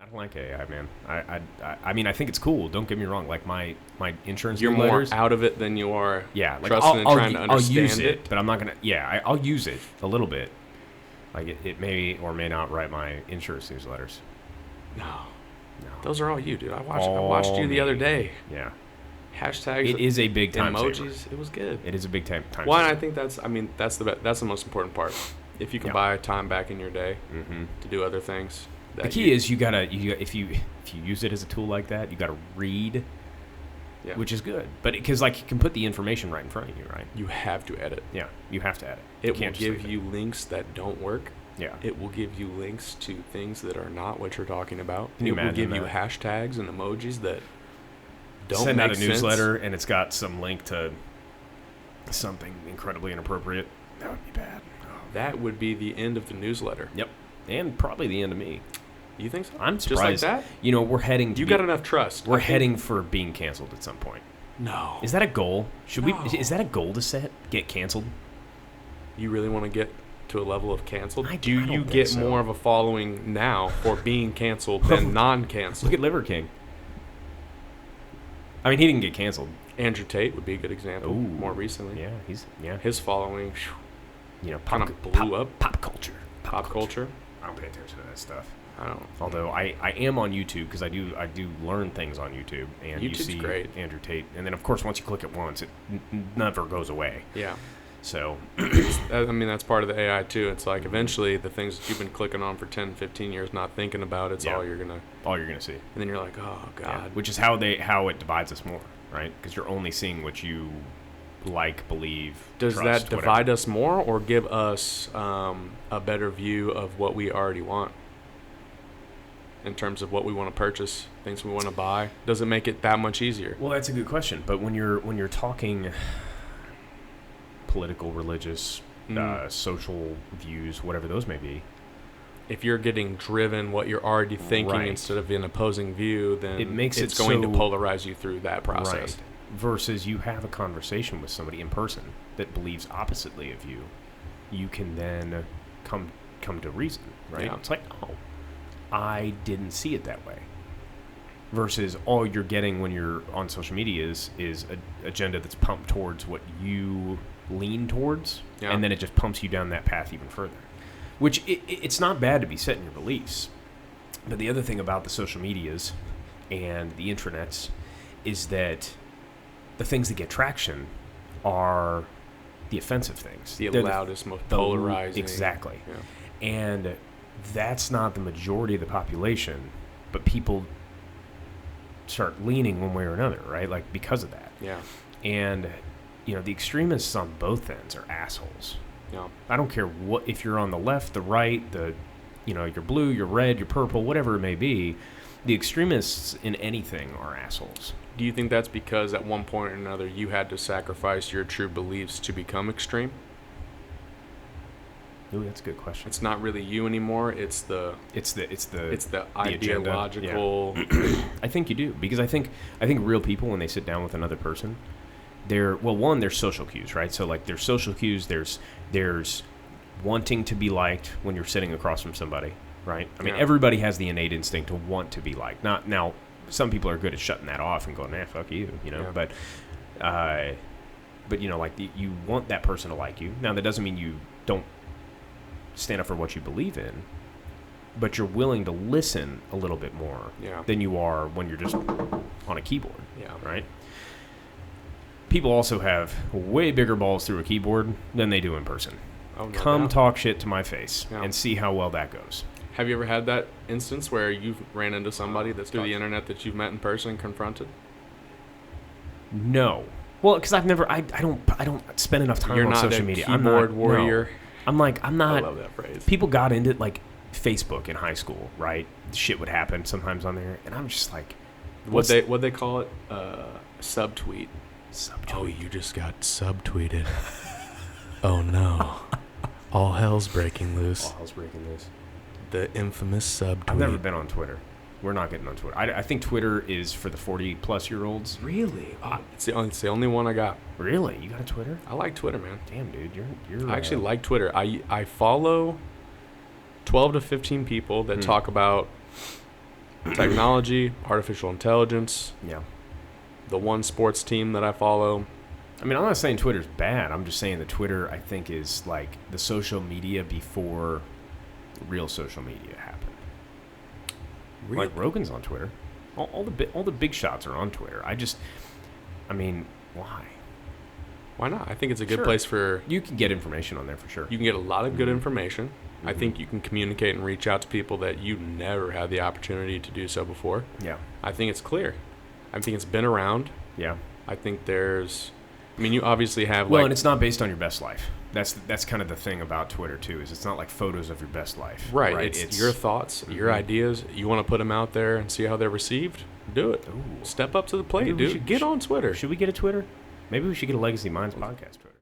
don't like AI, man. I mean, I think it's cool. Don't get me wrong. Like my insurance You're more letters. out of it than you are Yeah, like trusting and trying to understand I'll use it, but I'm not gonna. Yeah, I'll use it a little bit. Like it may or may not write my insurance newsletters. No. No. Those are all you, dude. I watched you the other day. Yeah. Hashtags. It is a big time emojis. saver. It was good. It is a big time Well, and I saver. think that's the most important part. If you can Yeah. buy time back in your day Mm-hmm. to do other things. The key is you gotta if you use it as a tool like that, you gotta read, Yeah. which is good. But because like you can put the information right in front of you, right? You have to edit. Yeah, you have to edit. It will can't just give leave you links that don't work. Yeah. It will give you links to things that are not what you're talking about. Can you It will imagine give you that? hashtags and emojis that don't Send make out a sense. newsletter and it's got some link to something incredibly inappropriate. That would be bad. Oh. That would be the end of the newsletter. Yep. And probably the end of me. You think so? I'm Just surprised. like that? You know, we're heading to You got enough trust. we're I think- heading for being canceled at some point. No. Is that a goal? Should No. we is that a goal to set? Get canceled? You really want to get to a level of canceled? I Do don't you think get so. more of a following now for being canceled than non-canceled? Look at Liver King. I mean, he didn't get canceled. Andrew Tate would be a good example. Ooh. More recently, Yeah. his following, You know, Kinda blew up. Pop culture. pop culture. I don't pay attention to that stuff. I don't. Although I am on YouTube because I do learn things on YouTube, and you YouTube's see great. Andrew Tate, and then of course once you click it once, it never goes away. Yeah. So I mean, that's part of the AI too. It's like eventually the things that you've been clicking on for 10, 15 years, not thinking about, it's Yeah. all you're gonna. all you're gonna see, And then you're like, oh yeah. god. Which is how it divides us more, right? Because you're only seeing what you like, believe. Does trust, that divide us more or give us a better view of what we already want? In terms of what we want to purchase, things we want to buy, does it make it that much easier? Well, that's a good question. But when you're talking political, religious, social views, whatever those may be, If you're getting driven what you're already thinking Right. instead of an opposing view, then It makes it's it going to so- polarize you through that process. right? Versus you have a conversation with somebody in person that believes oppositely of you, you can then come to reason, right? Yeah. It's like, oh, I didn't see it that way. Versus all you're getting when you're on social media is an agenda that's pumped towards what you lean towards, Yeah. and then it just pumps you down that path even further. Which it's not bad to be set in your beliefs, but the other thing about the social medias and the intranets is that the things that get traction are the offensive things. The They're loudest, most the- polarizing. Exactly. Yeah. And that's not the majority of the population, but people start leaning one way or another, right? Like because of that. Yeah. And, you know, the extremists on both ends are assholes. Yeah. I don't care what, if you're on the left, the right, you're blue, you're red, you're purple, whatever it may be, the extremists in anything are assholes. Do you think that's because at one point or another you had to sacrifice your true beliefs to become extreme? Ooh, that's a good question. It's not really you anymore. It's the agenda, ideological. I think you do, because I think real people, when they sit down with another person, they're social cues, right? So like there's social cues, there's wanting to be liked when you're sitting across from somebody, right? I mean, Yeah. everybody has the innate instinct to want to be liked. Not now, some people are good at shutting that off and going, fuck you, you know. Yeah. But you know, like you want that person to like you. Now that doesn't mean you don't stand up for what you believe in, but you're willing to listen a little bit more Yeah. than you are when you're just on a keyboard, Yeah. right? People also have way bigger balls through a keyboard than they do in person. Oh, no Come doubt. talk shit to my face Yeah. and see how well that goes. Have you ever had that instance where you've ran into somebody that's through the internet that you've met in person and confronted? No. Well, because I don't spend enough time You're on not social a media. keyboard I'm not, warrior. No. I'm I not. love that phrase. People got into like Facebook in high school, right? Shit would happen sometimes on there, and I'm just like, What they call it? Subtweet. Oh, you just got subtweeted. Oh no. All hell's breaking loose. All hell's breaking loose. The infamous subtweet. I've never been on Twitter. We're not getting on Twitter. I think Twitter is for the 40-plus-year-olds. Really? It's the only one I got. Really? You got a Twitter? I like Twitter, man. Damn, dude, you're. I actually like Twitter. I follow 12 to 15 people that talk about technology, artificial intelligence, Yeah. the one sports team that I follow. I mean, I'm not saying Twitter's bad. I'm just saying that Twitter, I think, is like the social media before real social media happened. Really? Like Rogan's on Twitter. All the big shots are on Twitter. I mean, why? Why not? I think it's a good Sure. place for You can get information on there for sure. you can get a lot of good Mhm. information. I Mhm. think you can communicate and reach out to people that you never had the opportunity to do so before. Yeah. I think it's clear. I think it's been around. Yeah. I think you obviously have Well, like and it's not based on your best life. That's kind of the thing about Twitter too. Is it's not like photos of your best life. right. It's your thoughts, your Mhm. ideas. You want to put them out there and see how they're received. Do it. Ooh. Step up to the plate, Maybe we dude. should- Get on Twitter. Should we get a Twitter? Maybe we should get a Legacy Minds podcast Twitter.